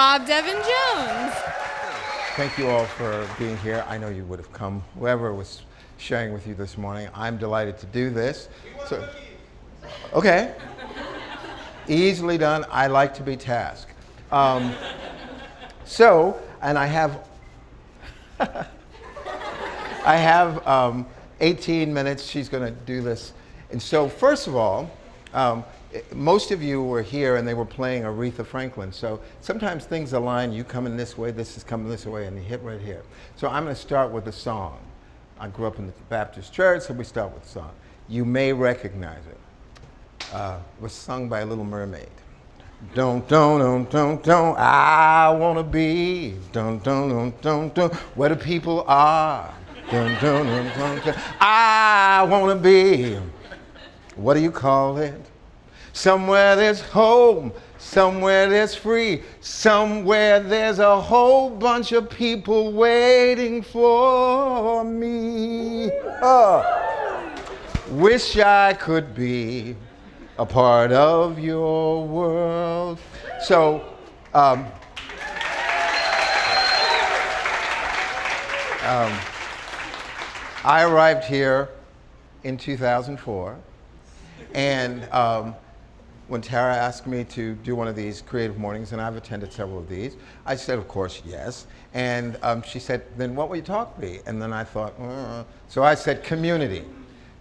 Bob Devin Jones. Thank you all for being here. I know you would have come, whoever was sharing with you this morning. I'm delighted to do this. So, okay. Easily done. I like to be tasked. And I have 18 minutes. She's going to do this. And so, first of all, most of you were here and they were playing Aretha Franklin. So sometimes things align. You come in this way, this is coming this way, and you hit right here. So I'm going to start with a song. I grew up in the Baptist church, so we start with a song. You may recognize it. It was sung by Little Mermaid. Don't, I want to be, where the people are. I want to be, what do you call it? Somewhere there's home, somewhere there's free, somewhere there's a whole bunch of people waiting for me. Wish I could be a part of your world. So, I arrived here in 2004, and when Tara asked me to do one of these creative mornings, and I've attended several of these, I said, of course, yes. And she said, then what will your talk be? And then I thought, so I said community,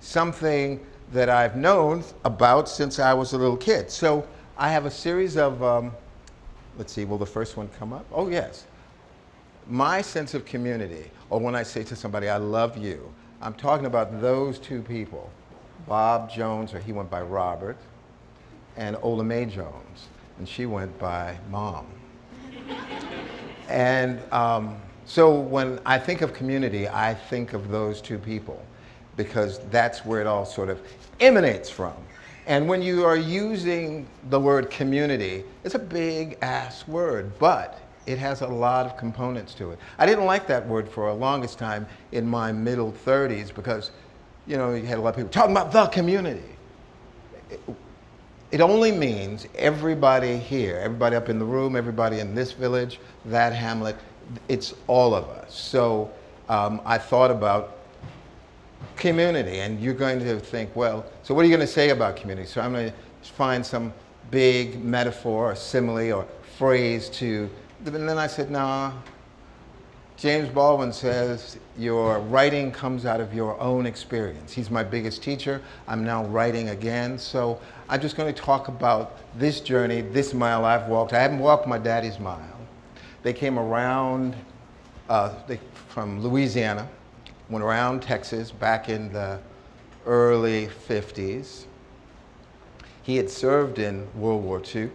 something that I've known about since I was a little kid. So I have a series of, let's see, will the first one come up? Oh, yes. My sense of community, or when I say to somebody, I love you, I'm talking about those two people, Bob Jones, or he went by Robert, and Ola Mae Jones, and she went by Mom. And so when I think of community, I think of those two people, because that's where it all sort of emanates from. And when you are using the word community, it's a big ass word, but it has a lot of components to it. I didn't like that word for the longest time in my middle 30s because, you know, you had a lot of people talking about the community. It only means everybody here, everybody up in the room, everybody in this village, that hamlet, it's all of us. So I thought about community, and you're going to think, well, so what are you going to say about community? So I'm going to find some big metaphor or simile or phrase to, and then I said, nah, James Baldwin says your writing comes out of your own experience. He's my biggest teacher. I'm now writing again. So I'm just going to talk about this journey, this mile I've walked. I haven't walked my daddy's mile. They came around from Louisiana, went around Texas back in the early 50s. He had served in World War II,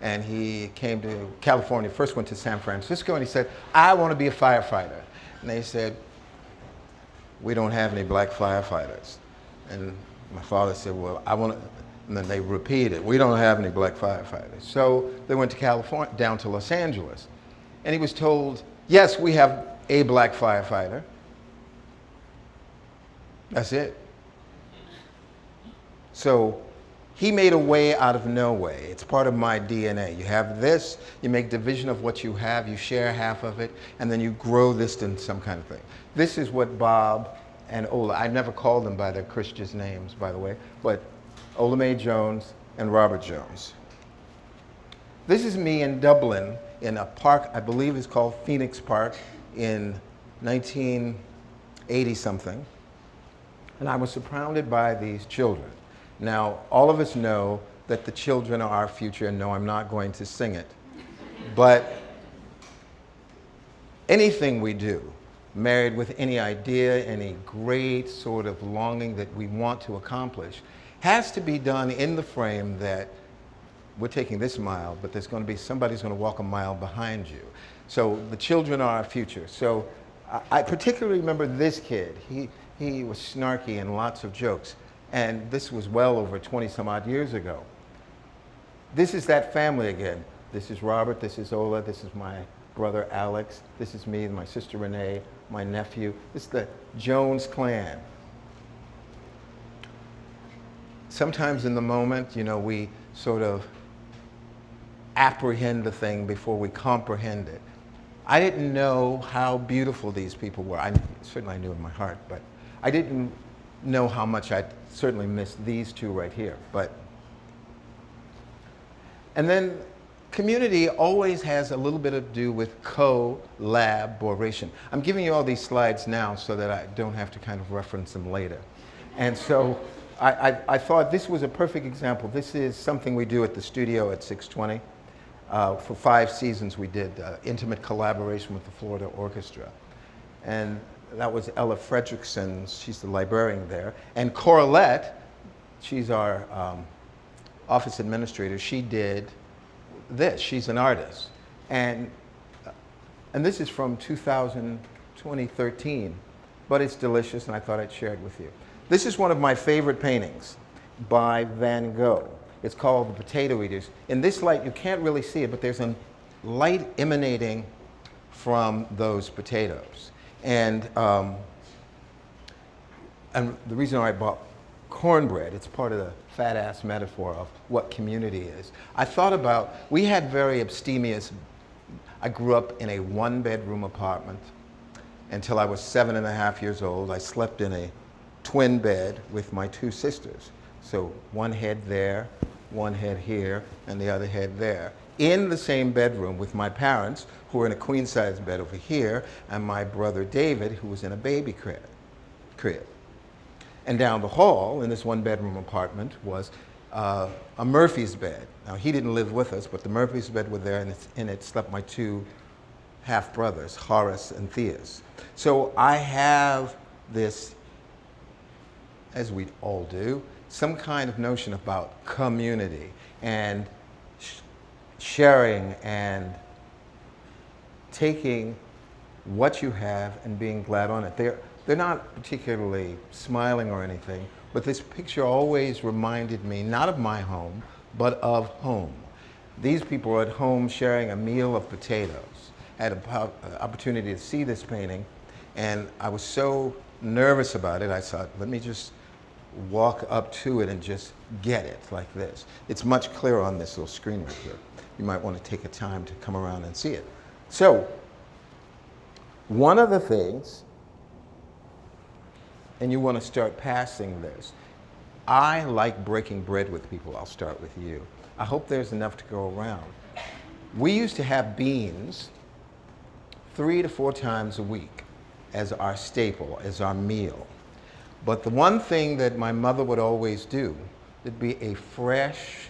and he came to California, first went to San Francisco, and he said, I want to be a firefighter. And they said, we don't have any black firefighters. And my father said, well, I want to, and then they repeated, we don't have any black firefighters. So they went to California, down to Los Angeles, and he was told, yes, we have a black firefighter. That's it. So he made a way out of no way. It's part of my DNA. You have this, you make division of what you have, you share half of it, and then you grow this into some kind of thing. This is what Bob and Ola, I never called them by their Christian names, by the way, but Ola Mae Jones and Robert Jones. This is me in Dublin in a park, I believe is called Phoenix Park in 1980 something. And I was surrounded by these children. Now, all of us know that the children are our future, and no, I'm not going to sing it. But anything we do, married with any idea, any great sort of longing that we want to accomplish, has to be done in the frame that we're taking this mile, but there's going to be somebody's going to walk a mile behind you. So the children are our future. So I particularly remember this kid. He was snarky and lots of jokes. And this was well over 20 some odd years ago. This is that family again. This is Robert, this is Ola, this is my brother Alex, this is me and my sister Renee, my nephew. This is the Jones clan. Sometimes in the moment, you know, we sort of apprehend the thing before we comprehend it. I didn't know how beautiful these people were. I certainly knew in my heart, but I didn't know how much I certainly missed these two right here. And then community always has a little bit to do with collaboration. I'm giving you all these slides now so that I don't have to kind of reference them later. And so I thought this was a perfect example. This is something we do at the studio at 620. For 5 seasons we did intimate collaboration with the Florida Orchestra. And that was Ella Fredrickson, she's the librarian there. And Corlette, she's our office administrator, she did this, she's an artist. And this is from 2013, but it's delicious and I thought I'd share it with you. This is one of my favorite paintings by Van Gogh. It's called The Potato Eaters. In this light, you can't really see it, but there's a light emanating from those potatoes. And the reason I bought cornbread, it's part of the fat ass metaphor of what community is. I thought about, we had very abstemious, I grew up in a 1-bedroom apartment until I was 7.5 years old. I slept in a twin bed with my 2 sisters. So one head there, one head here, and the other head there. In the same bedroom with my parents, who were in a queen-size bed over here, and my brother David, who was in a baby crib. And down the hall, in this 1-bedroom apartment, was a Murphy's bed. Now, he didn't live with us, but the Murphy's bed was there, and in it slept my 2 half-brothers, Horace and Theus. So I have this, as we all do, some kind of notion about community and sharing and taking what you have and being glad on it. They're not particularly smiling or anything, but this picture always reminded me not of my home, but of home. These people were at home sharing a meal of potatoes. I had an opportunity to see this painting, and I was so nervous about it, I thought, let me just walk up to it and just get it like this. It's much clearer on this little screen right here. You might want to take a time to come around and see it. So, one of the things, and you want to start passing this, I like breaking bread with people. I'll start with you. I hope there's enough to go around. We used to have beans 3 to 4 times a week as our staple, as our meal. But the one thing that my mother would always do, it'd be a fresh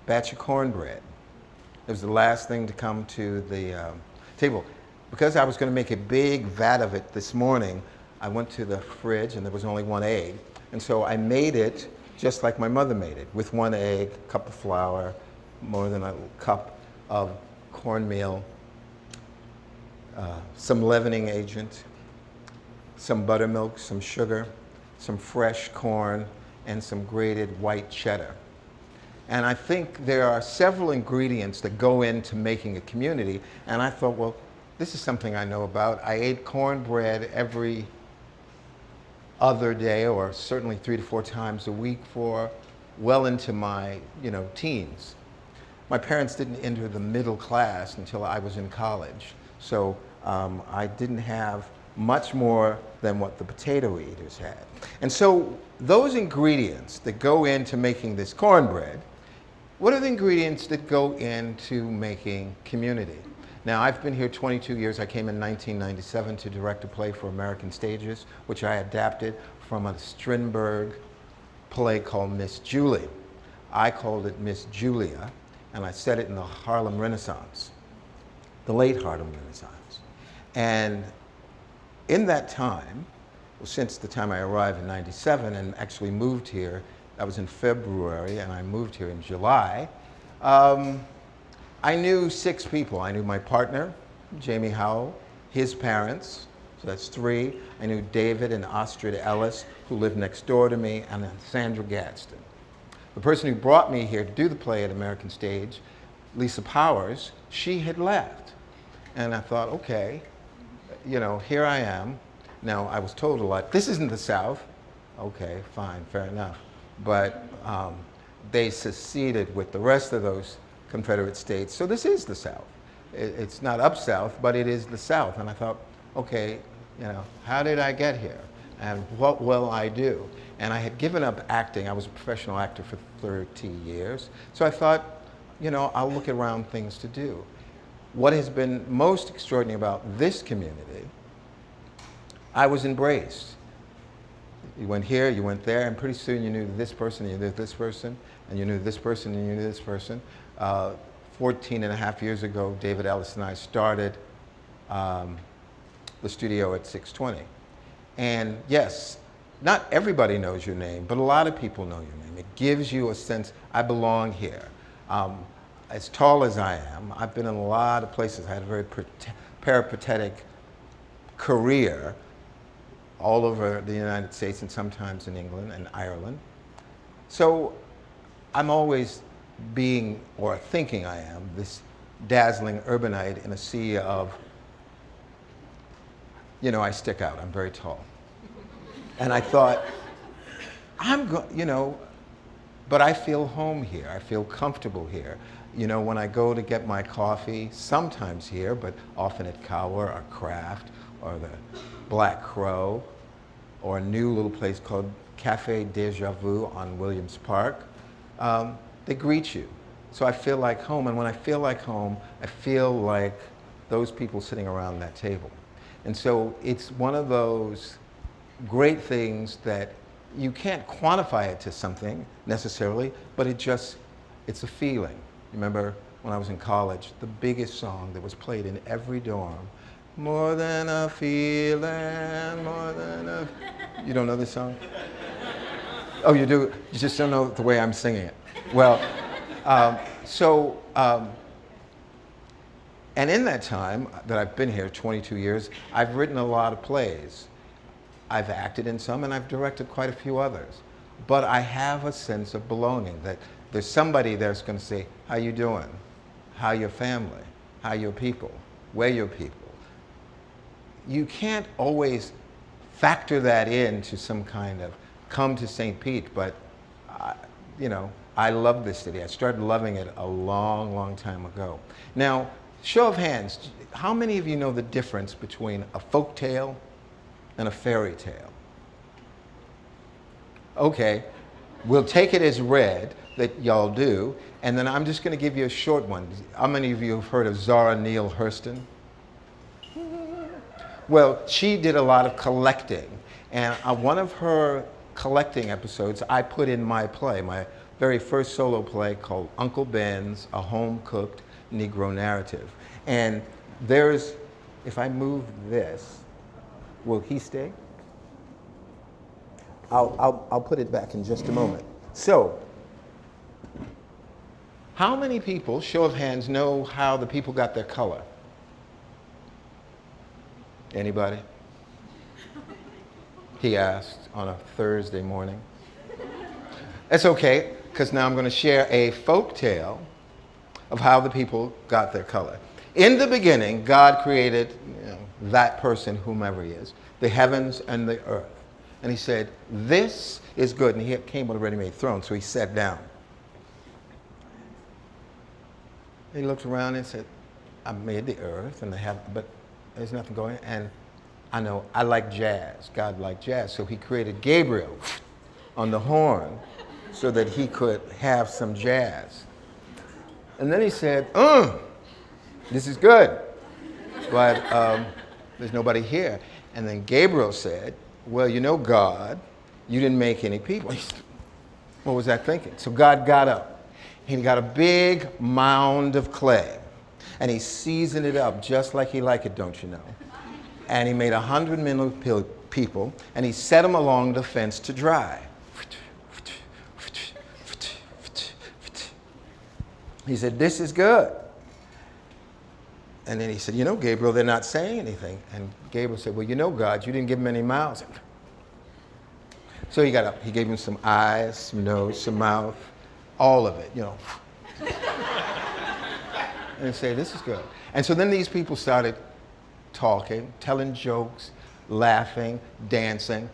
batch of cornbread. It was the last thing to come to the table. Because I was going to make a big vat of it this morning, I went to the fridge and there was only 1 egg. And so I made it just like my mother made it, with 1 egg, a cup of flour, more than a cup of cornmeal, some leavening agent, some buttermilk, some sugar, some fresh corn, and some grated white cheddar. And I think there are several ingredients that go into making a community, and I thought, well, this is something I know about. I ate cornbread every other day, or certainly 3 to 4 times a week for well into my teens. My parents didn't enter the middle class until I was in college, so I didn't have much more than what the potato eaters had. And so those ingredients that go into making this cornbread, what are the ingredients that go into making community? Now, I've been here 22 years. I came in 1997 to direct a play for American Stages, which I adapted from a Strindberg play called Miss Julie. I called it Miss Julia, and I set it in the Harlem Renaissance, the late Harlem Renaissance. And in that time, well, since the time I arrived in 97 and actually moved here, that was in February, and I moved here in July, I knew 6 people. I knew my partner, Jamie Howell, his parents, so that's 3. I knew David and Astrid Ellis, who lived next door to me, and Sandra Gadsden. The person who brought me here to do the play at American Stage, Lisa Powers, she had left. And I thought, okay, here I am. Now, I was told a lot, this isn't the South. Okay, fine, fair enough. But they seceded with the rest of those Confederate States. So this is the South. It's not up South, but it is the South. And I thought, okay, how did I get here? And what will I do? And I had given up acting. I was a professional actor for 30 years. So I thought, I'll look around things to do. What has been most extraordinary about this community, I was embraced. You went here, you went there, and pretty soon you knew this person, you knew this person, and you knew this person, and you knew this person. 14 and a half years ago, David Ellis and I started the studio at 620. And yes, not everybody knows your name, but a lot of people know your name. It gives you a sense, I belong here. As tall as I am, I've been in a lot of places. I had a very peripatetic career all over the United States and sometimes in England and Ireland. So I'm always being, or thinking I am, this dazzling urbanite in a sea of, I stick out, I'm very tall. And I thought, but I feel home here, I feel comfortable here. When I go to get my coffee, sometimes here, but often at Cower or Kraft or the Black Crow, or a new little place called Cafe Deja Vu on Williams Park, they greet you. So I feel like home, and when I feel like home, I feel like those people sitting around that table. And so it's one of those great things that you can't quantify it to something necessarily, but it's a feeling. Remember when I was in college, the biggest song that was played in every dorm, more than a feeling, more than a... You don't know this song? Oh, you do? You just don't know the way I'm singing it. Well, and in that time that I've been here, 22 years, I've written a lot of plays. I've acted in some and I've directed quite a few others. But I have a sense of belonging, that there's somebody there's going to say, how you doing? How your family? How your people? Where your people? You can't always factor that into some kind of come to St. Pete, but I love this city. I started loving it a long, long time ago. Now, show of hands, how many of you know the difference between a folk tale and a fairy tale? Okay, we'll take it as read that y'all do, and then I'm just going to give you a short one. How many of you have heard of Zora Neale Hurston? Well, she did a lot of collecting, and one of her collecting episodes I put in my play, my very first solo play called Uncle Ben's A Home-Cooked Negro Narrative. And if I move this, will he stay? I'll put it back in just a moment. So, how many people, show of hands, know how the people got their color? Anybody? He asked on a Thursday morning. That's okay, because now I'm going to share a folk tale of how the people got their color. In the beginning, God created that person, whomever he is, the heavens and the earth. And he said, this is good. And he came with a ready-made throne, so he sat down. He looked around and said, I made the earth and the heaven, but there's nothing going on. And I know, I like jazz. God liked jazz. So he created Gabriel on the horn so that he could have some jazz. And then he said, this is good, but there's nobody here. And then Gabriel said, well, God, you didn't make any people. What was that thinking? So God got up. He got a big mound of clay, and he seasoned it up just like he liked it, don't you know? And he made 100 million people, and he set them along the fence to dry. He said, this is good. And then he said, Gabriel, they're not saying anything. And Gabriel said, well, God, you didn't give them any mouths. So he got up. He gave him some eyes, some nose, some mouth, all of it, And he said, this is good. And so then these people started talking, telling jokes, laughing, dancing.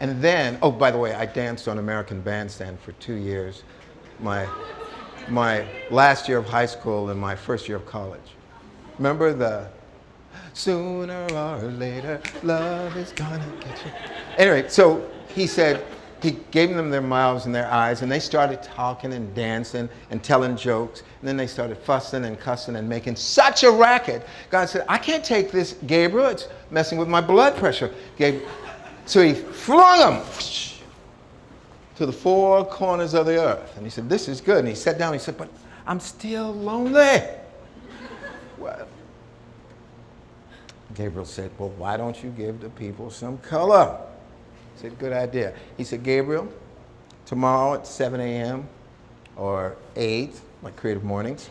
And then, oh, by the way, I danced on American Bandstand for 2 years. my last year of high school and my first year of college. Remember the sooner or later, love is gonna get you. Anyway, so he said, he gave them their mouths and their eyes, and they started talking and dancing and telling jokes. And then they started fussing and cussing and making such a racket. God said, I can't take this, Gabriel. It's messing with my blood pressure. So he flung them to the four corners of the earth. And he said, this is good. And he sat down and he said, but I'm still lonely. Well, Gabriel said, well, why don't you give the people some color? He said, good idea. He said, Gabriel, tomorrow at 7 a.m. or 8, like Creative Mornings,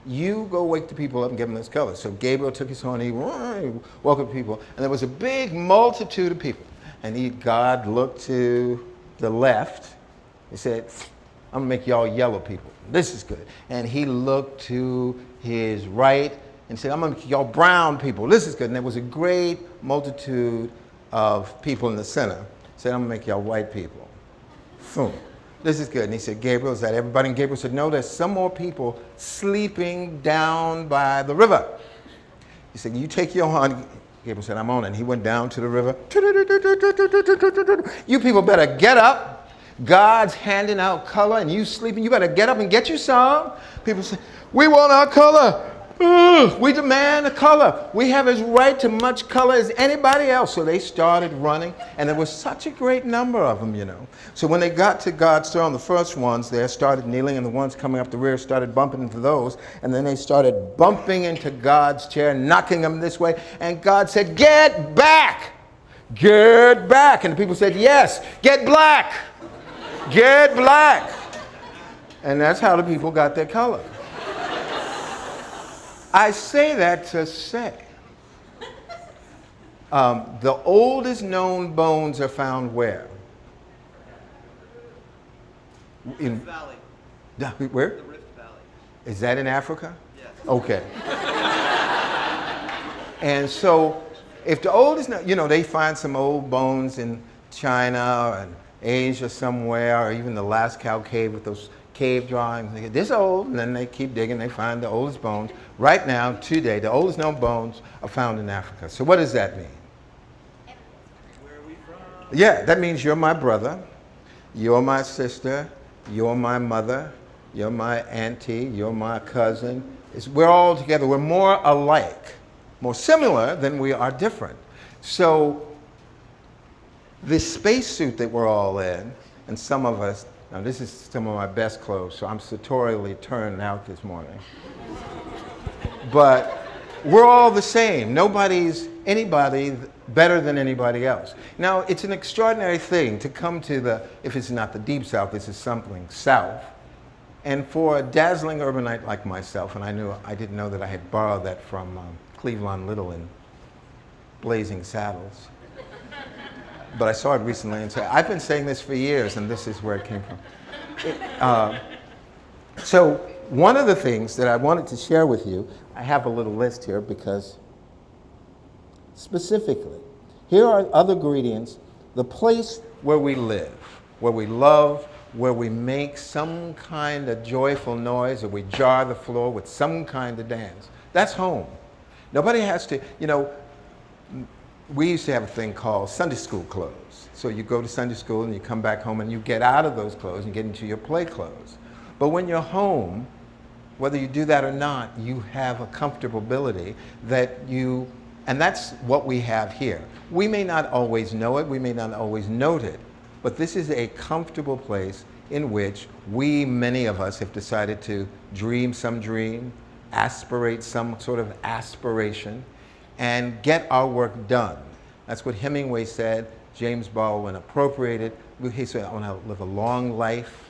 you go wake the people up and give them this color. So Gabriel took his horn, he woke up people, and there was a big multitude of people. And God looked to the left. He said, I'm gonna make y'all yellow people. This is good. And he looked to his right and said, I'm gonna make y'all brown people. This is good. And there was a great multitude of people in the center. He said, I'm gonna make y'all white people. Boom. This is good. And he said, Gabriel, is that everybody? And Gabriel said, no, there's some more people sleeping down by the river. He said, you take your horn. Gabriel said, I'm on it. And he went down to the river. You people better get up. God's handing out color and you sleeping. You better get up and get you some. People say, we want our color. We demand a color. We have as right to much color as anybody else. So they started running, and there was such a great number of them, you know. So when they got to God's throne, the first ones there started kneeling, and the ones coming up the rear started bumping into those, and then they started bumping into God's chair, knocking them this way, and God said, get back! Get back! And the people said, yes, get black! Get black! And that's how the people got their color. I say that to say, the oldest known bones are found where? Rift Valley. Where? The Rift Valley. Is that in Africa? Yes. Okay. And so, if the oldest, you know, they find some old bones in China and Asia somewhere, or even the Lascaux cave with those cave drawings. They get this old, and then they keep digging, they find the oldest bones. Right now, today, the oldest known bones are found in Africa. So what does that mean? Where are we from? Yeah, that means you're my brother, you're my sister, you're my mother, you're my auntie, you're my cousin. We're all together. We're more alike, more similar than we are different. So this spacesuit that we're all in, and some of us, now this is some of my best clothes, so I'm sartorially turned out this morning. But we're all the same. Nobody's anybody better than anybody else. Now, it's an extraordinary thing to come to the, if it's not the deep south, this is something south. And for a dazzling urbanite like myself, and I didn't know that I had borrowed that from Cleveland Little in Blazing Saddles. But I saw it recently and said, I've been saying this for years, and this is where it came from. So one of the things that I wanted to share with you, I have a little list here because specifically, here are other ingredients, the place where we live, where we love, where we make some kind of joyful noise, or we jar the floor with some kind of dance. That's home. Nobody has to, you know, we used to have a thing called Sunday school clothes. So you go to Sunday school and you come back home and you get out of those clothes and get into your play clothes. But when you're home, whether you do that or not, you have a comfortability that you, and that's what we have here. We may not always know it, we may not always note it, but this is a comfortable place in which we, many of us, have decided to dream some dream, aspirate some sort of aspiration, and get our work done. That's what Hemingway said, James Baldwin appropriated. He said, I want to live a long life,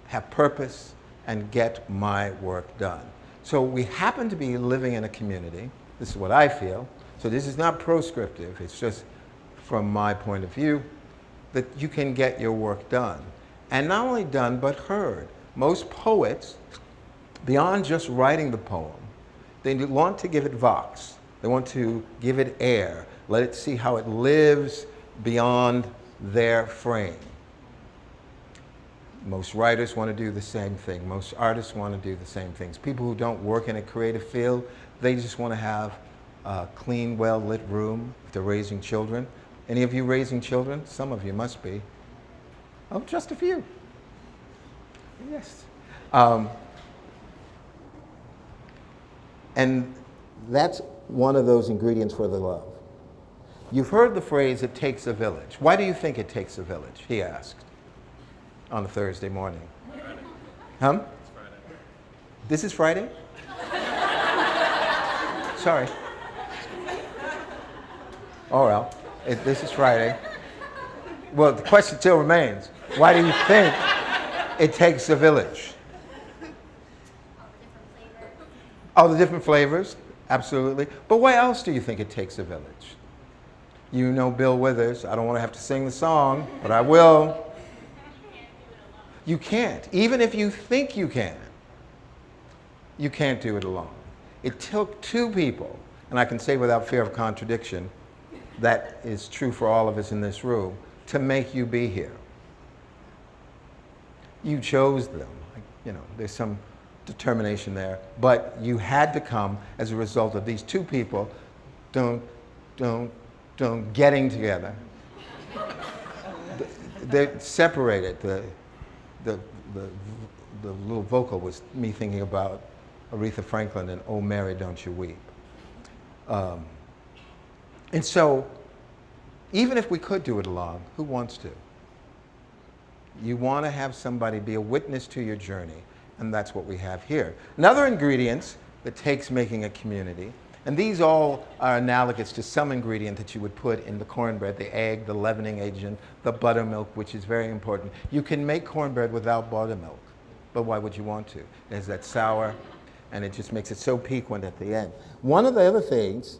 have purpose, and get my work done. So we happen to be living in a community, this is what I feel, so this is not proscriptive, it's just from my point of view, that you can get your work done. And not only done, but heard. Most poets, beyond just writing the poem, they want to give it vox. They want to give it air, let it see how it lives beyond their frame. Most writers want to do the same thing. Most artists want to do the same things. People who don't work in a creative field, they just want to have a clean, well-lit room if they're raising children. Any of you raising children? Some of you must be. Oh, just a few. Yes. And that's one of those ingredients for the love. You've heard the phrase, it takes a village. Why do you think it takes a village? He asked on a Thursday morning. Friday. Huh? It's Friday. This is Friday? Sorry. Oh, well, this is Friday. Well, the question still remains. Why do you think it takes a village? All the different flavors, absolutely. But why else do you think it takes a village? You know Bill Withers. I don't want to have to sing the song, but I will. You can't. Even if you think you can't do it alone. It took two people, and I can say without fear of contradiction, that is true for all of us in this room, to make you be here. You chose them. You know, there's some determination there, but you had to come as a result of these two people getting together. They're separated. The little vocal was me thinking about Aretha Franklin and "Oh Mary, Don't You Weep." And so, even if we could do it alone, who wants to? You want to have somebody be a witness to your journey, and that's what we have here. Another ingredients that takes making a community, and these all are analogous to some ingredient that you would put in the cornbread, the egg, the leavening agent, the buttermilk, which is very important. You can make cornbread without buttermilk, but why would you want to? It has that sour, and it just makes it so piquant at the end. One of the other things,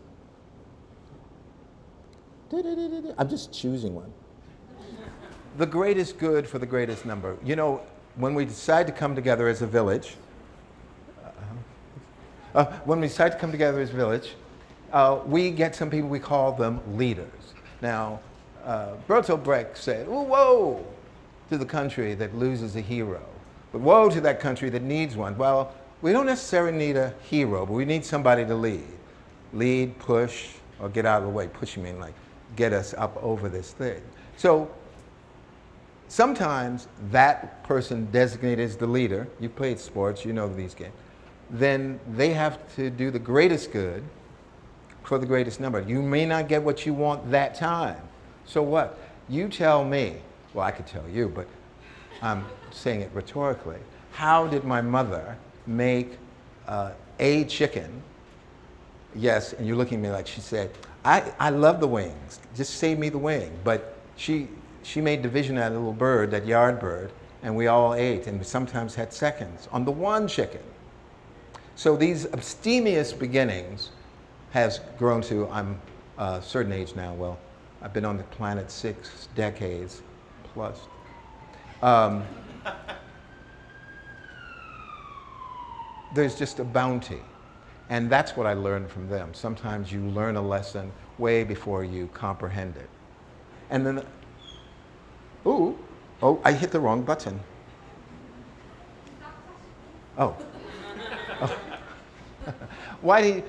I'm just choosing one. The greatest good for the greatest number. You know, when we decide to come together as a village, we get some people, we call them leaders. Now, Bertolt Brecht said, "Oh, woe to the country that loses a hero, but woe to that country that needs one." Well, we don't necessarily need a hero, but we need somebody to lead. Lead, push, or get out of the way. Push, you mean like get us up over this thing. So sometimes that person designated as the leader, you played sports, you know these games, then they have to do the greatest good for the greatest number. You may not get what you want that time. So what? You tell me, well, I could tell you, but I'm saying it rhetorically. How did my mother make a chicken? Yes, and you're looking at me like she said, I love the wings, just save me the wing. But she made division out of a little bird, that yard bird, and we all ate, and we sometimes had seconds on the one chicken. So these abstemious beginnings has grown to, I'm a certain age now, well, I've been on the planet 6 decades plus. There's just a bounty. And that's what I learned from them. Sometimes you learn a lesson way before you comprehend it. And then, oh, I hit the wrong button. Oh. Why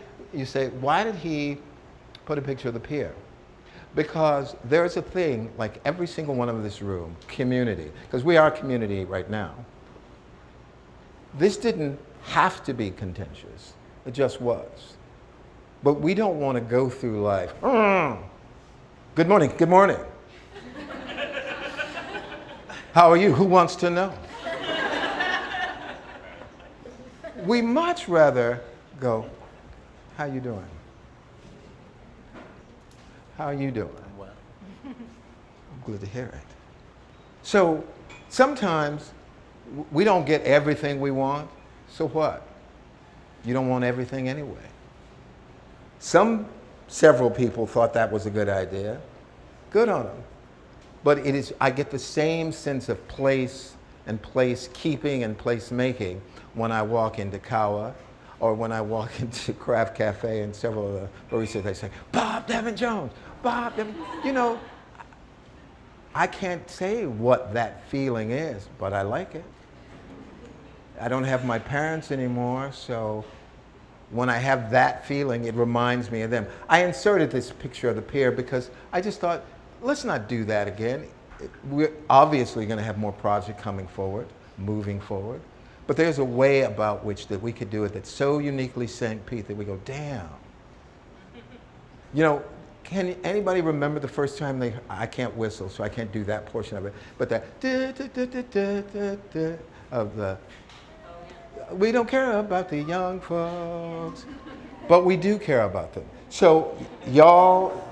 did he put a picture of the pier? Because there's a thing, like every single one of this room, community, because we are community right now. This didn't have to be contentious. It just was. But we don't want to go through life. Good morning, good morning. How are you? Who wants to know? We much rather go, how you doing? How are you doing? I'm well. Good to hear it. So sometimes we don't get everything we want. So what? You don't want everything anyway. Several people thought that was a good idea. Good on them. But I get the same sense of place and place keeping and place making when I walk into Kawa or when I walk into Craft Cafe and several of the baristas, they say, Bob Devin Jones, Bob Devin, you know, I can't say what that feeling is, but I like it. I don't have my parents anymore, so when I have that feeling, it reminds me of them. I inserted this picture of the pier because I just thought, let's not do that again. We're obviously going to have more projects coming forward, moving forward, but there's a way about which that we could do it that's so uniquely St. Pete that we go, damn. You know, can anybody remember the first time I can't whistle, so I can't do that portion of it, but that of the, we don't care about the young folks, but we do care about them. So y'all,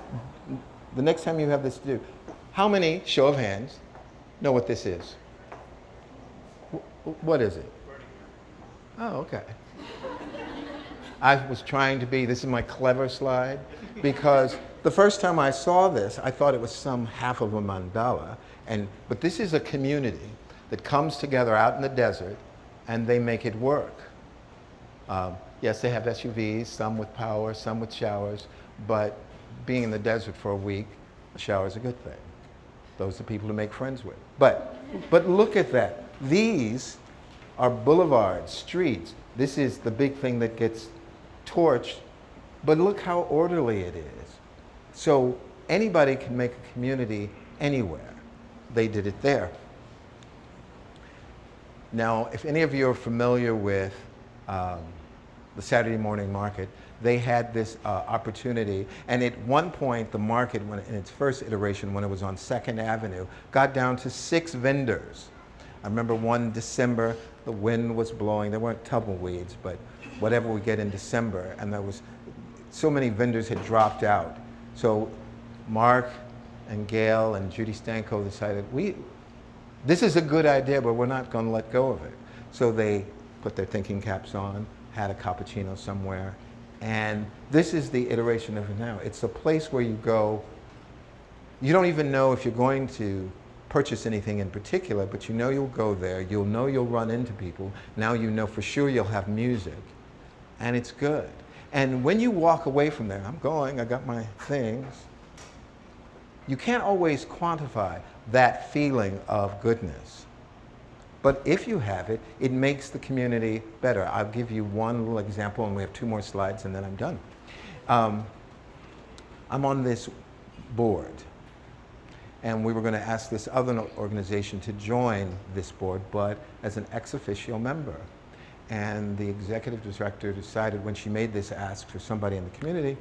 the next time you have this to do, how many, show of hands, know what this is? What is it? Oh, okay. I was trying to be, this is my clever slide, because the first time I saw this, I thought it was some half of a mandala, but this is a community that comes together out in the desert and they make it work. Yes, they have SUVs, some with power, some with showers, but being in the desert for a week, a shower is a good thing. Those are the people to make friends with. But look at that. These are boulevards, streets. This is the big thing that gets torched, but look how orderly it is. So anybody can make a community anywhere. They did it there. Now, if any of you are familiar with the Saturday morning market, they had this opportunity, and at one point the market, in its first iteration, when it was on 2nd Avenue, got down to 6 vendors. I remember one December, the wind was blowing, there weren't tumbleweeds, but whatever we get in December, and there was so many vendors had dropped out. So Mark and Gail and Judy Stanko decided, this is a good idea, but we're not going to let go of it. So they put their thinking caps on, had a cappuccino somewhere, and this is the iteration of it now. It's a place where you go, you don't even know if you're going to purchase anything in particular, but you know you'll go there, you'll know you'll run into people, now you know for sure you'll have music, and it's good. And when you walk away from there, I'm going, I got my things, you can't always quantify that feeling of goodness. But if you have it, it makes the community better. I'll give you one little example, and we have 2 more slides, and then I'm done. I'm on this board, and we were going to ask this other organization to join this board, but as an ex officio member. And the executive director decided when she made this ask for somebody in the community,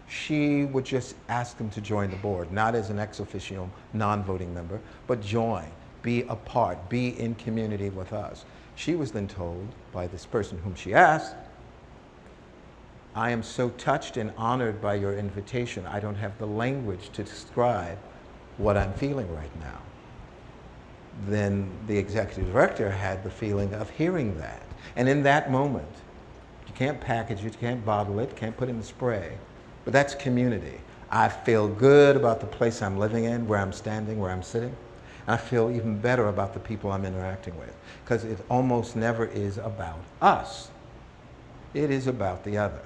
she would just ask them to join the board, not as an ex officio non-voting member, but join, be a part, be in community with us. She was then told by this person whom she asked, I am so touched and honored by your invitation. I don't have the language to describe what I'm feeling right now. Then the executive director had the feeling of hearing that. And in that moment, you can't package it, you can't bottle it, can't put it in spray, but that's community. I feel good about the place I'm living in, where I'm standing, where I'm sitting. And I feel even better about the people I'm interacting with, because it almost never is about us. It is about the other.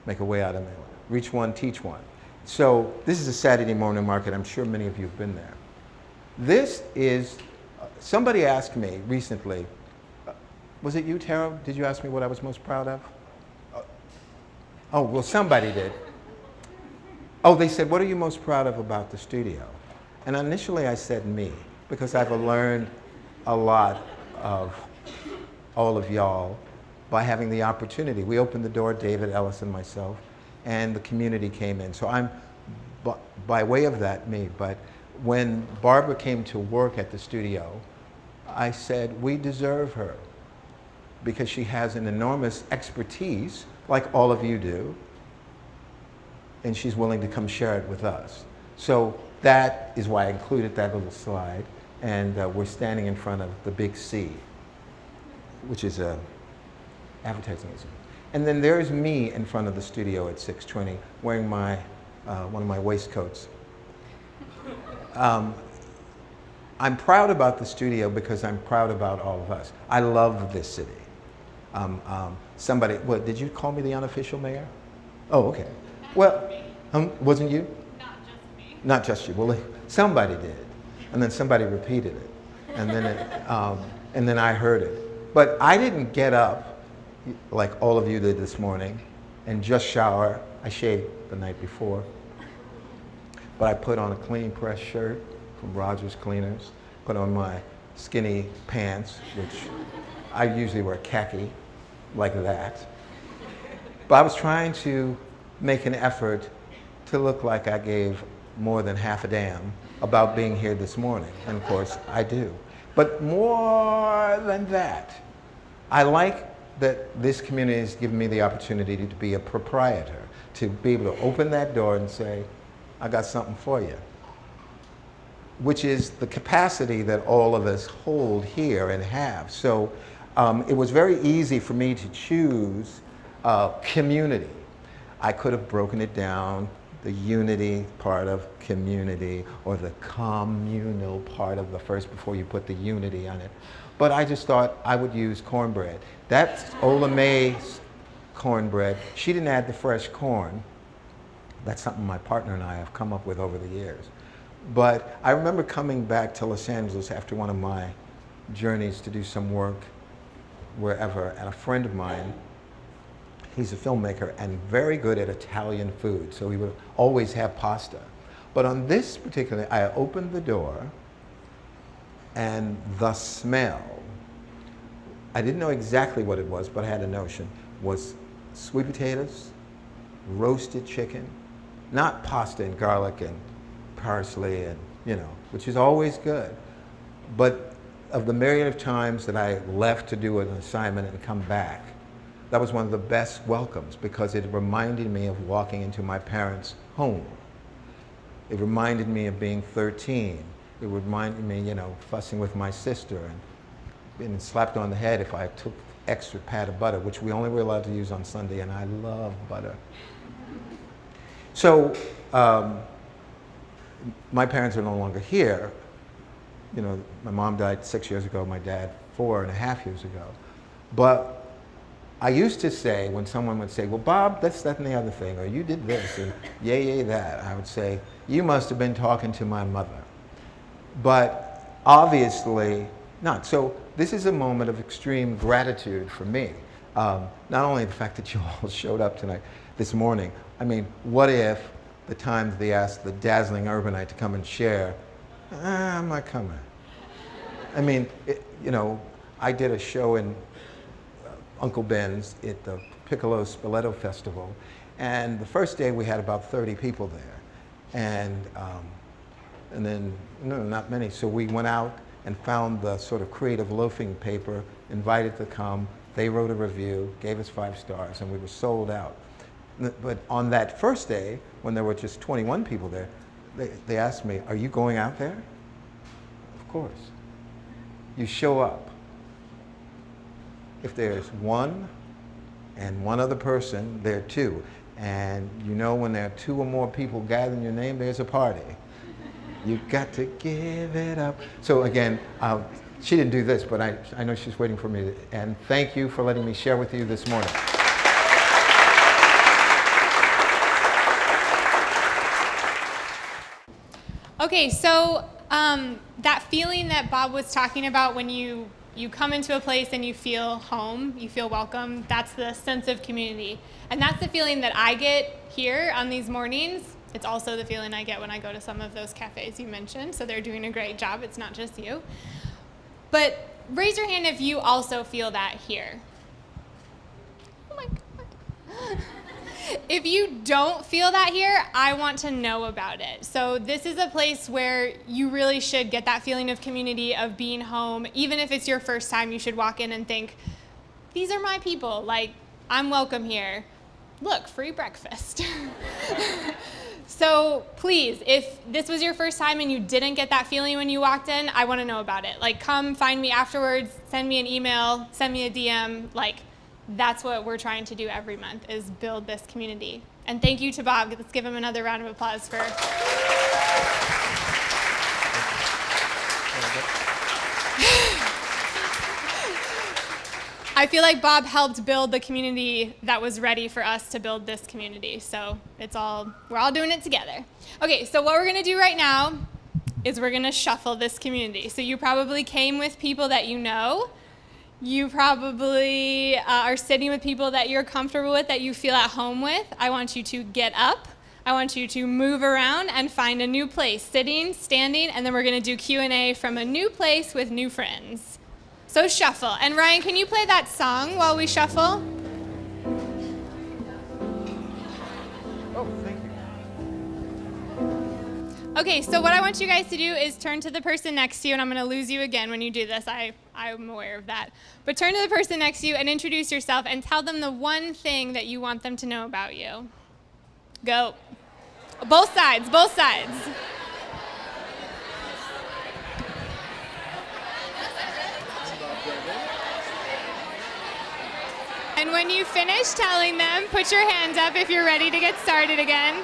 Make a way out of it. Reach one, teach one. So this is a Saturday morning market. I'm sure many of you have been there. This is, somebody asked me recently, was it you, Tara? Did you ask me what I was most proud of? Oh, well, somebody did. Oh, they said, what are you most proud of about the studio? And initially I said me, because I've learned a lot of all of y'all by having the opportunity. We opened the door, David, Ellis, and myself, and the community came in. So I'm, by way of that, me. But when Barbara came to work at the studio, I said, we deserve her, because she has an enormous expertise, like all of you do, and she's willing to come share it with us. So that is why I included that little slide, and we're standing in front of the big C, which is a advertising agency. And then there's me in front of the studio at 6:20, wearing my one of my waistcoats. I'm proud about the studio because I'm proud about all of us. I love this city. Somebody, what, did you call me the unofficial mayor? Oh, okay. Well, wasn't you? Not just me. Not just you. Well, somebody did. And then somebody repeated it. And then I heard it. But I didn't get up like all of you did this morning and just shower. I shaved the night before. But I put on a clean press shirt from Rogers Cleaners, put on my skinny pants, which I usually wear khaki, like that. But I was trying to make an effort to look like I gave more than half a damn about being here this morning. And of course, I do. But more than that, I like that this community has given me the opportunity to be a proprietor, to be able to open that door and say, I got something for you, which is the capacity that all of us hold here and have. So it was very easy for me to choose community. I could have broken it down, the unity part of community, or the communal part of the first before you put the unity on it. But I just thought I would use cornbread. That's Ola May's cornbread. She didn't add the fresh corn. That's something my partner and I have come up with over the years. But I remember coming back to Los Angeles after one of my journeys to do some work wherever, and a friend of mine, he's a filmmaker and very good at Italian food, so he would always have pasta. But on this particular, I opened the door and the smell, I didn't know exactly what it was, but I had a notion, was sweet potatoes, roasted chicken, not pasta and garlic and parsley and, which is always good. But of the myriad of times that I left to do an assignment and come back, that was one of the best welcomes because it reminded me of walking into my parents' home. It reminded me of being 13. It reminded me, fussing with my sister and being slapped on the head if I took extra pat of butter, which we only were allowed to use on Sunday, and I love butter. So my parents are no longer here. My mom died 6 years ago, my dad 4.5 years ago. But I used to say, when someone would say, well, Bob, this, that, and the other thing, or you did this, and yay, that, I would say, you must have been talking to my mother. But obviously not. So this is a moment of extreme gratitude for me. Not only the fact that you all showed up tonight, this morning. I mean, what if the time that they asked the dazzling urbanite to come and share, I'm not coming. I mean, I did a show in Uncle Ben's at the Piccolo Spoleto Festival, and the first day we had about 30 people there, and then not many. So we went out and found the sort of creative loafing paper, invited to come. They wrote a review, gave us 5 stars, and we were sold out. But on that first day, when there were just 21 people there, they asked me, are you going out there? Of course. You show up. If there's one and one other person, there are 2. And when there are 2 or more people gathering your name, there's a party. You've got to give it up. So again, she didn't do this, but I know she's waiting for me. And thank you for letting me share with you this morning. Okay, so that feeling that Bob was talking about when you come into a place and you feel home, you feel welcome, that's the sense of community. And that's the feeling that I get here on these mornings. It's also the feeling I get when I go to some of those cafes you mentioned, so they're doing a great job. It's not just you. But raise your hand if you also feel that here. Oh my God. If you don't feel that here, I want to know about it. So this is a place where you really should get that feeling of community, of being home. Even if it's your first time, you should walk in and think, these are my people. Like, I'm welcome here. Look, free breakfast. So please, if this was your first time and you didn't get that feeling when you walked in, I want to know about it. Like, come find me afterwards, send me an email, send me a DM. Like, that's what we're trying to do every month, is build this community. And thank you to Bob. Let's give him another round of applause for... I feel like Bob helped build the community that was ready for us to build this community. So we're all doing it together. Okay, so what we're gonna do right now is we're going to shuffle this community. So you probably came with people that you know. You probably are sitting with people that you're comfortable with, that you feel at home with. I want you to get up. I want you to move around and find a new place, sitting, standing, and then we're going to do Q&A from a new place with new friends. So shuffle. And Ryan, can you play that song while we shuffle? Oh, thank you. Okay, so what I want you guys to do is turn to the person next to you, and I'm going to lose you again when you do this. I'm aware of that. But turn to the person next to you and introduce yourself and tell them the one thing that you want them to know about you. Go. Both sides, both sides. And when you finish telling them, put your hands up if you're ready to get started again.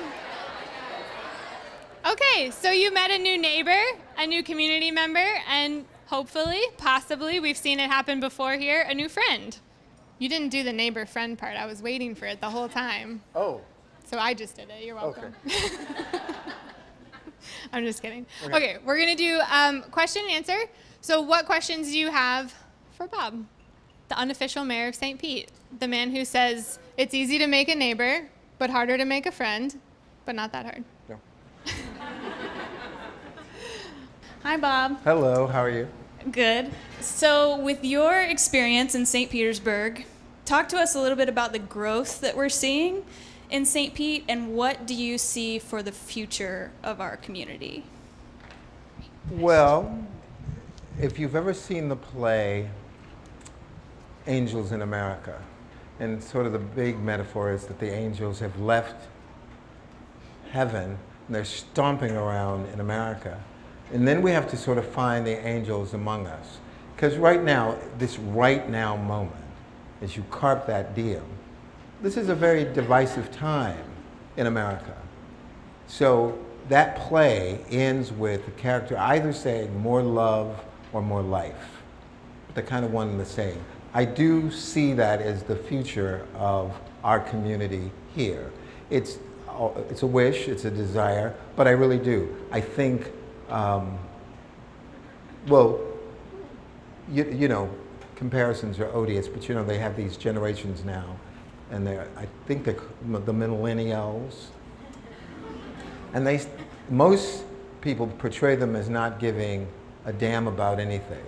Okay, so you met a new neighbor, a new community member, and hopefully, possibly, we've seen it happen before here, a new friend. You didn't do the neighbor friend part. I was waiting for it the whole time. Oh. So I just did it. You're welcome. Okay. I'm just kidding. Okay, we're going to do question and answer. So what questions do you have for Bob, the unofficial mayor of St. Pete, the man who says it's easy to make a neighbor, but harder to make a friend, but not that hard? No. Hi, Bob. Hello, how are you? Good. So, with your experience in St. Petersburg, talk to us a little bit about the growth that we're seeing in St. Pete, and what do you see for the future of our community? Well, if you've ever seen the play Angels in America, and sort of the big metaphor is that the angels have left heaven and they're stomping around in America. And then we have to sort of find the angels among us. Because right now, this right now moment, as you carp that diem, this is a very divisive time in America. So that play ends with the character either saying more love or more life. They're kind of one and the same. I do see that as the future of our community here. It's a wish, it's a desire, but I really do. I think, well, you know, comparisons are odious, but you know, they have these generations now, and I think they're the millennials, and most people portray them as not giving a damn about anything.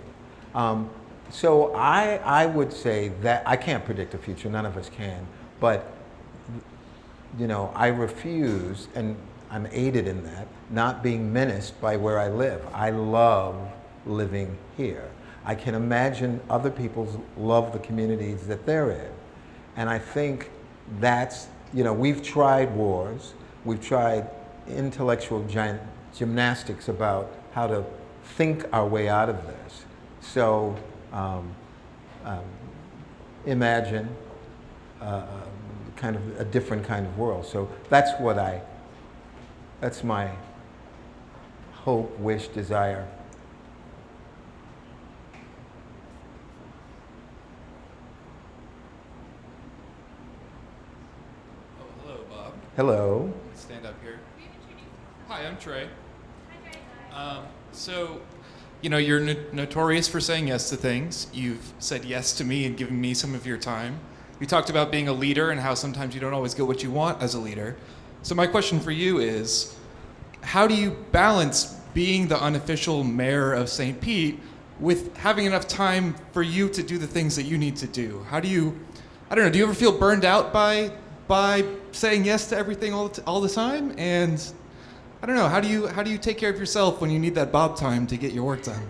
So I would say that I can't predict the future, none of us can, but you know, I refuse, and I'm aided in that, not being menaced by where I live. I love living here. I can imagine other people love the communities that they're in. And I think that's, you know, we've tried wars, we've tried intellectual gymnastics about how to think our way out of this. So imagine kind of a different kind of world. So that's my hope, wish, desire. Oh, hello, Bob. Hello. Stand up here. Hi, I'm Trey. So, you know, you're notorious for saying yes to things. You've said yes to me and given me some of your time. You talked about being a leader and how sometimes you don't always get what you want as a leader. So my question for you is, how do you balance being the unofficial mayor of St. Pete with having enough time for you to do the things that you need to do? How do you, I don't know, do you ever feel burned out by saying yes to everything all the time? And I don't know, how do you take care of yourself when you need that Bob time to get your work done?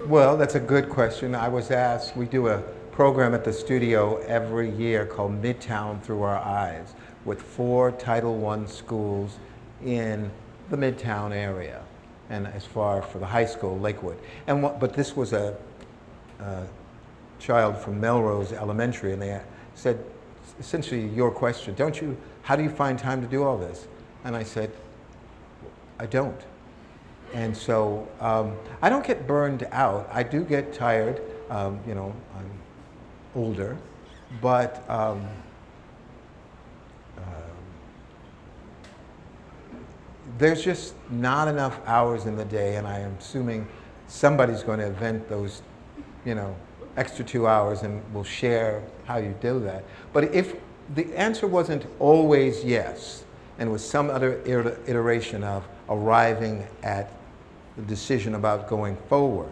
Well, that's a good question. I was asked, we do a program at the studio every year called Midtown Through Our Eyes with 4 Title I schools in the Midtown area, and as far for the high school, Lakewood. But this was a child from Melrose Elementary, and they said, essentially your question, how do you find time to do all this? And I said, I don't. And so I don't get burned out. I do get tired. You know, I'm older, but there's just not enough hours in the day, and I am assuming somebody's going to invent those, extra 2 hours, and we'll share how you do that. But if the answer wasn't always yes, and was some other iteration of arriving at the decision about going forward,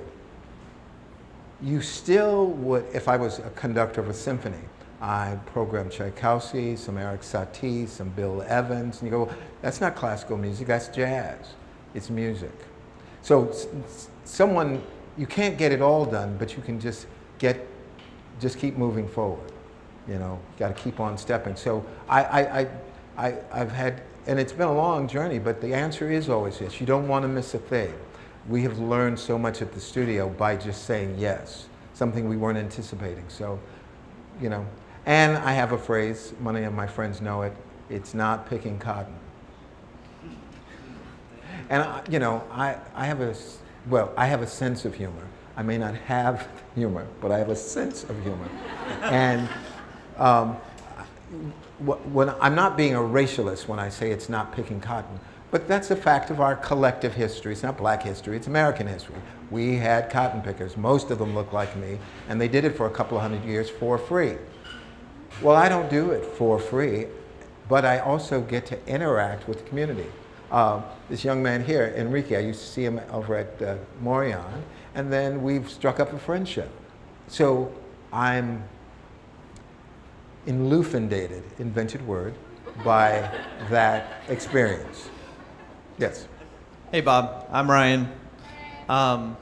you still would, if I was a conductor of a symphony, I programmed Tchaikovsky, some Eric Satie, some Bill Evans, and you go, well, that's not classical music, that's jazz. It's music. So someone, you can't get it all done, but you can just keep moving forward. Got to keep on stepping. So I've had, and it's been a long journey, but the answer is always yes. You don't want to miss a thing. We have learned so much at the studio by just saying yes, something we weren't anticipating. So, and I have a phrase, many of my friends know it, it's not picking cotton. And I have a sense of humor. I may not have humor, but I have a sense of humor. And when I'm not being a racialist when I say it's not picking cotton, but that's a fact of our collective history. It's not black history, it's American history. We had cotton pickers. Most of them look like me, and they did it for a couple of hundred years for free. Well, I don't do it for free, but I also get to interact with the community. This young man here, Enrique, I used to see him over at Morion, and then we've struck up a friendship. So I'm inlufindated, invented word, by that experience. Yes. Hey, Bob. I'm Ryan. I'm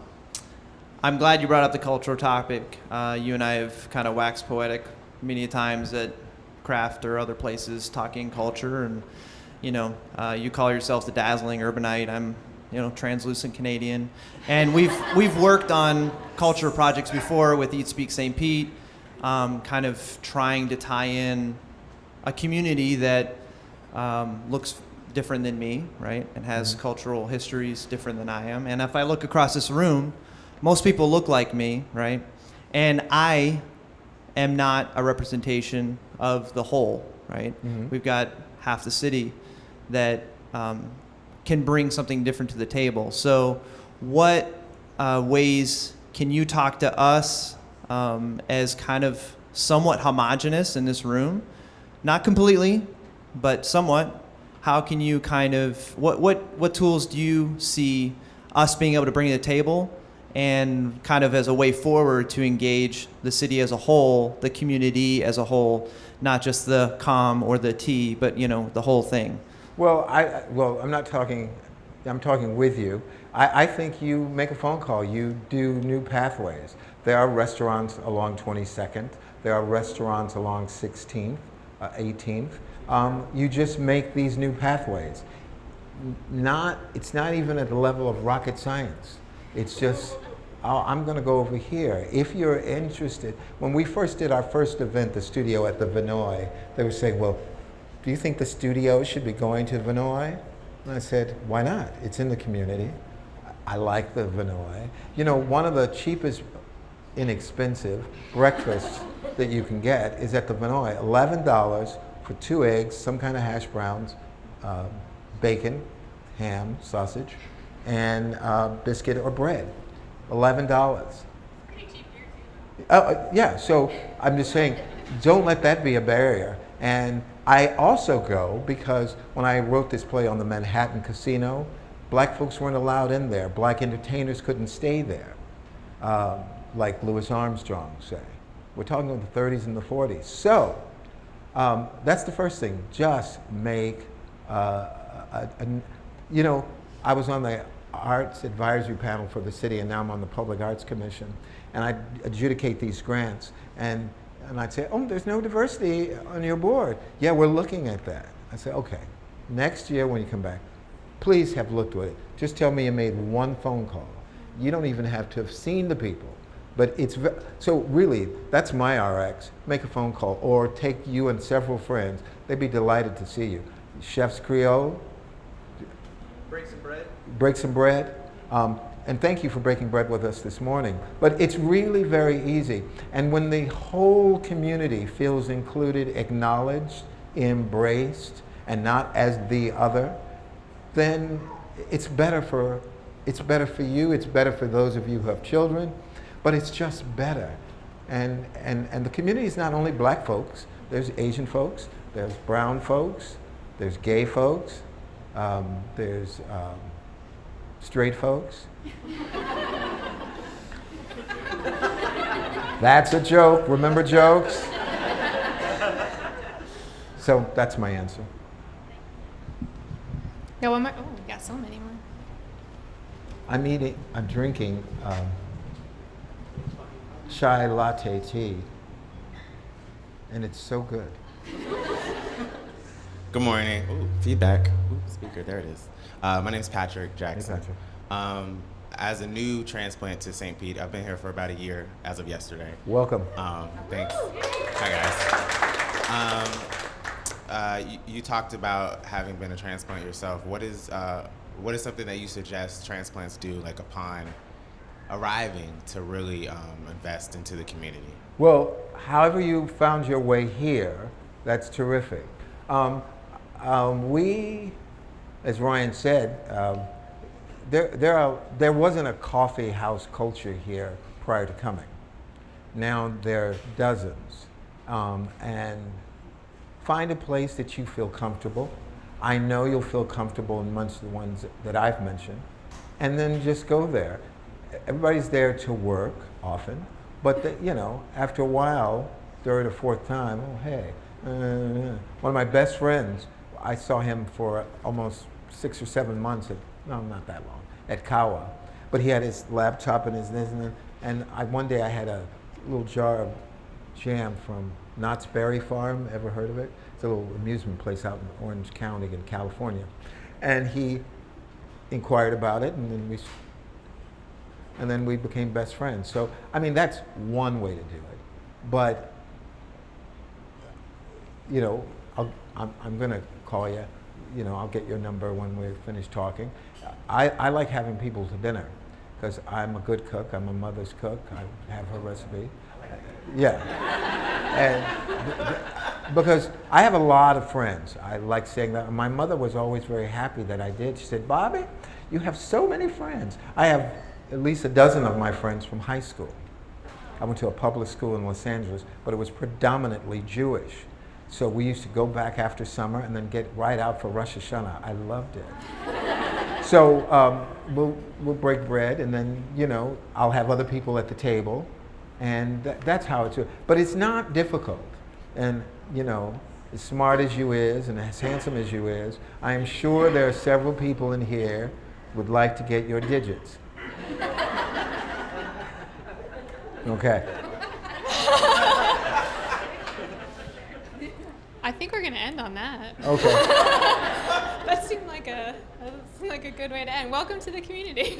glad you brought up the cultural topic. You and I have kind of waxed poetic many times at craft or other places talking culture, and you call yourself the dazzling urbanite. I'm translucent Canadian, and we've worked on culture projects before with Eat Speak St. Pete, kind of trying to tie in a community that looks different than me, right, and has cultural histories different than I am. And if I look across this room, most people look like me, right, and I am not a representation of the whole, right? Mm-hmm. We've got half the city that can bring something different to the table. So what ways can you talk to us as kind of somewhat homogenous in this room? Not completely, but somewhat. How can you kind of, what tools do you see us being able to bring to the table, and kind of as a way forward to engage the city as a whole, the community as a whole, not just the com or the T, but the whole thing? Well, I'm talking with you. I think you make a phone call. You do new pathways. There are restaurants along 22nd. There are restaurants along 16th, 18th. You just make these new pathways. It's not even at the level of rocket science. It's just, I'm going to go over here. If you're interested, when we first did our first event, the studio at the Vinoy, they were saying, well, do you think the studio should be going to Vinoy? And I said, why not? It's in the community. I like the Vinoy. One of the cheapest, inexpensive breakfasts that you can get is at the Vinoy. $11 for 2 eggs, some kind of hash browns, bacon, ham, sausage, and biscuit or bread. $11. Pretty cheap here too. Yeah, so I'm just saying, don't let that be a barrier. And I also go because when I wrote this play on the Manhattan Casino, black folks weren't allowed in there. Black entertainers couldn't stay there, like Louis Armstrong, say. We're talking about the 30s and the 40s. So that's the first thing. Just make, I was on the Arts Advisory Panel for the city, and now I'm on the Public Arts Commission, and I adjudicate these grants, and I'd say, oh, there's no diversity on your board. Yeah, we're looking at that. I say, okay, next year when you come back, please have looked at it. Just tell me you made one phone call. You don't even have to have seen the people. But so really, that's my RX. Make a phone call, or take you and several friends. They'd be delighted to see you. Chef's Creole. Break some bread. Break some bread. And thank you for breaking bread with us this morning. But it's really very easy. And when the whole community feels included, acknowledged, embraced, and not as the other, then it's better for you, it's better for those of you who have children, but it's just better. And the community is not only black folks, there's Asian folks, there's brown folks, there's gay folks, there's straight folks. That's a joke, remember jokes? So that's my answer. Yeah, one more. Oh, we got so many more. I'm drinking chai latte tea, and it's so good. Good morning. Ooh, feedback. Ooh, speaker, there it is. My name's Patrick Jackson. Hey, Patrick. As a new transplant to St. Pete, I've been here for about a year as of yesterday. Welcome. Thanks. Hi, guys. You talked about having been a transplant yourself. What is something that you suggest transplants do, like upon arriving, to really invest into the community? Well, however you found your way here, that's terrific. We, as Ryan said, there wasn't a coffee house culture here prior to coming. Now there are dozens. And find a place that you feel comfortable. I know you'll feel comfortable in most of the ones that I've mentioned. And then just go there. Everybody's there to work often, but after a while, third or fourth time, oh hey. One of my best friends, I saw him for almost 6 or 7 months, not that long, at Kawa. But he had his laptop and one day I had a little jar of jam from Knott's Berry Farm. Ever heard of it? It's a little amusement place out in Orange County in California. And he inquired about it, and then we became best friends. So, that's one way to do it. But, I'm going to call you. I'll get your number when we're finished talking. I like having people to dinner because I'm a good cook. I'm a mother's cook. I have her recipe. Yeah. And because I have a lot of friends. I like saying that. My mother was always very happy that I did. She said, Bobby, you have so many friends. I have at least a dozen of my friends from high school. I went to a public school in Los Angeles, but it was predominantly Jewish. So we used to go back after summer and then get right out for Rosh Hashanah. I loved it. So we'll break bread, and then, I'll have other people at the table. And that's how it's. But it's not difficult. And, as smart as you is and as handsome as you is, I am sure there are several people in here would like to get your digits. Okay. I think we're going to end on that. Okay. That seemed like a good way to end. Welcome to the community.